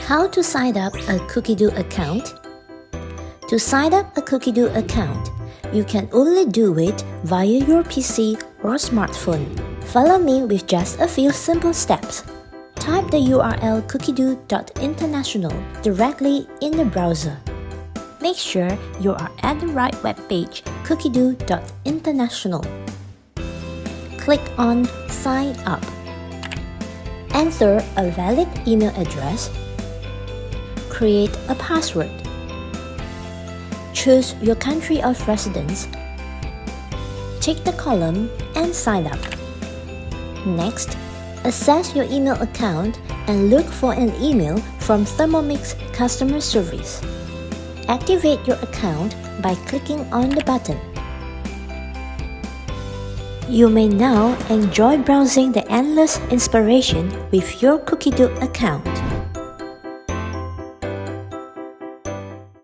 How to sign up a cookidoo account? To sign up a cookidoo account, you can only do it via your PC or smartphone. Follow me with just a few simple steps. Type the URL cookidoo.international directly in the browser. Make sure you are at the right webpage, cookidoo.international. Click on Sign Up. Enter a valid email address. Create a password. Choose your country of residence. Tick the column and sign up. Next, access your email account and look for an email from Thermomix customer service. Activate your account by clicking on the button. You may now enjoy browsing the endless inspiration with your cookidoo account.